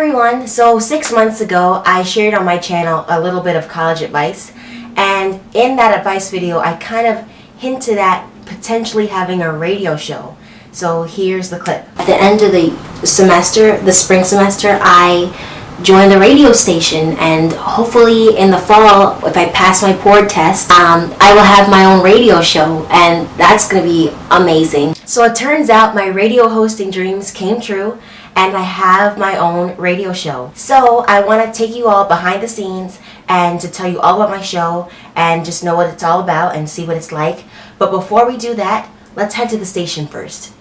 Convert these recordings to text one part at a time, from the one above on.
everyone, so 6 months ago I shared on my channel a little bit of college advice, and in that advice video I kind of hinted at potentially having a radio show. So here's the clip. At the end of the semester, the spring semester, I joined the radio station, and hopefully in the fall, if I pass my board test, I will have my own radio show, and that's going to be amazing. So it turns out my radio hosting dreams came true, and I have my own radio show. So I want to take you all behind the scenes and to tell you all about my show and just know what it's all about and see what it's like. But before we do that, let's head to the station first.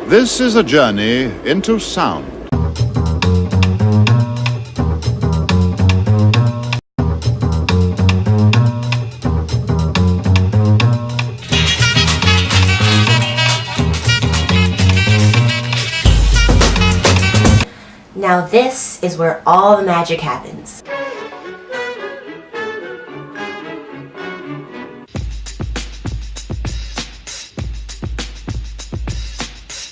This is a journey into sound. Now this is where all the magic happens.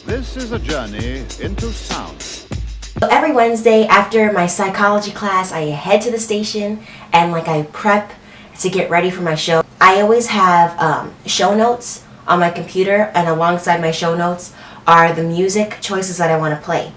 This is a journey into sound. So every Wednesday after my psychology class, I head to the station and I prep to get ready for my show. I always have show notes on my computer, and alongside my show notes are the music choices that I want to play.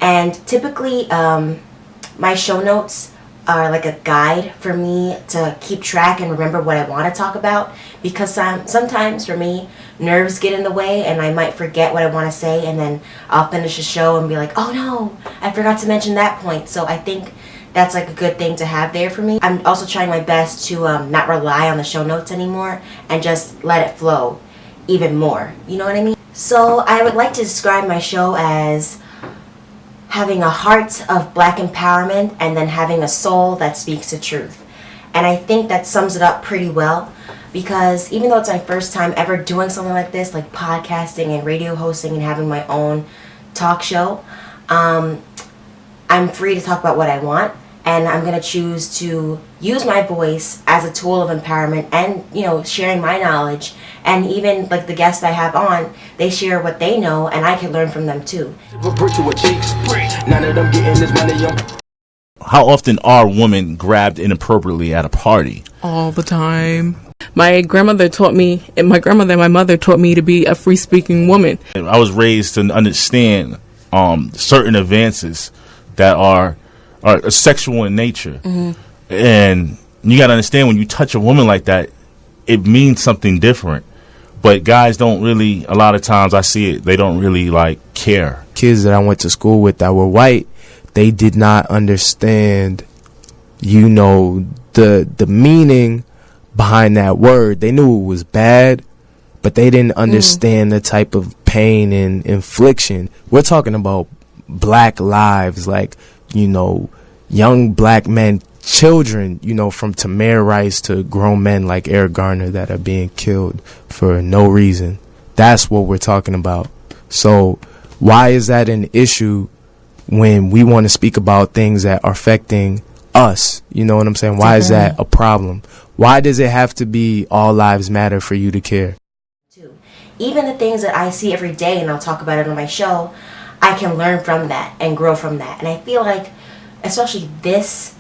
And typically my show notes are like a guide for me to keep track and remember what I want to talk about, because sometimes for me nerves get in the way and I might forget what I want to say, and then I'll finish the show and be like, oh no, I forgot to mention that point. So I think that's like a good thing to have there for me. I'm also trying my best to not rely on the show notes anymore and just let it flow even more. You know what I mean? So I would like to describe my show as having a heart of black empowerment and then having a soul that speaks the truth. And I think that sums it up pretty well, because even though it's my first time ever doing something like this, like podcasting and radio hosting and having my own talk show, I'm free to talk about what I want, and I'm going to choose to use my voice as a tool of empowerment and, sharing my knowledge. And even like the guests I have on, they share what they know, and I can learn from them too. How often are women grabbed inappropriately at a party? All the time. My grandmother taught me, and my mother taught me to be a free-speaking woman. I was raised to understand certain advances that are sexual in nature. Mm-hmm. And you got to understand, when you touch a woman like that, it means something different. But guys don't really, a lot of times I see it, they don't really care. Kids that I went to school with that were white, they did not understand, the meaning behind that word. They knew it was bad, but they didn't understand the type of pain and infliction. We're talking about black lives, young black men, children, from Tamir Rice to grown men like Eric Garner that are being killed for no reason. That's what we're talking about. So why is that an issue when we want to speak about things that are affecting us? You know what I'm saying? Why is that a problem? Why does it have to be all lives matter for you to care? Even the things that I see every day, and I'll talk about it on my show, I can learn from that and grow from that. And I feel like especially this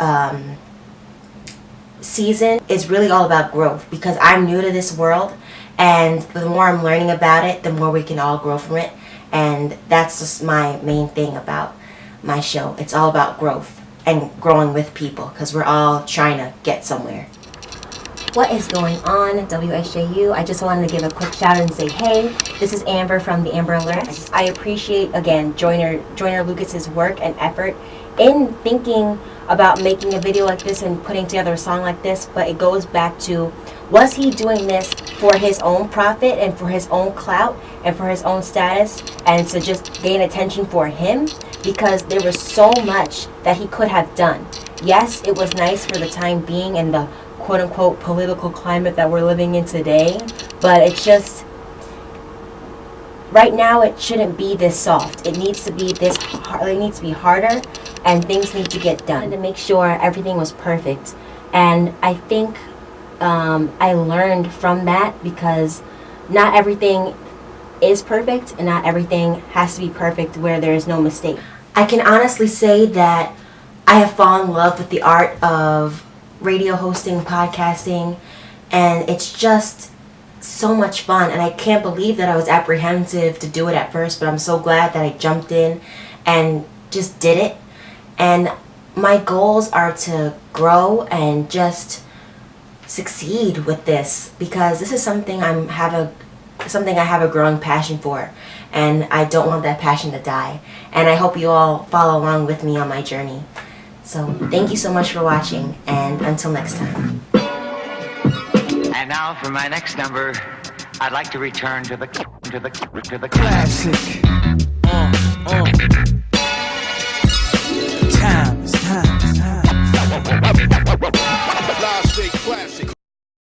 season is really all about growth, because I'm new to this world, and the more I'm learning about it, the more we can all grow from it. And that's just my main thing about my show. It's all about growth and growing with people, because we're all trying to get somewhere. What is going on, WSJU? I just wanted to give a quick shout out and say, hey, this is Amber from the Amber Alerts. I appreciate, again, Joyner Lucas's work and effort in thinking about making a video like this and putting together a song like this. But it goes back to, was he doing this for his own profit and for his own clout and for his own status, and to just gain attention for him? Because there was so much that he could have done. Yes, it was nice for the time being in the quote-unquote political climate that we're living in today, but it's just, right now it shouldn't be this soft. It needs to be this hard. It needs to be harder, and things need to get done to make sure everything was perfect. And I think I learned from that, because not everything is perfect and not everything has to be perfect where there is no mistake. I can honestly say that I have fallen in love with the art of radio hosting, podcasting, and it's just so much fun. And I can't believe that I was apprehensive to do it at first, but I'm so glad that I jumped in and just did it. And my goals are to grow and just succeed with this, because this is something I have a growing passion for, and I don't want that passion to die. And I hope you all follow along with me on my journey. So thank you so much for watching, and until next time. And now for my next number, I'd like to return to the classic. Time. Last big classic.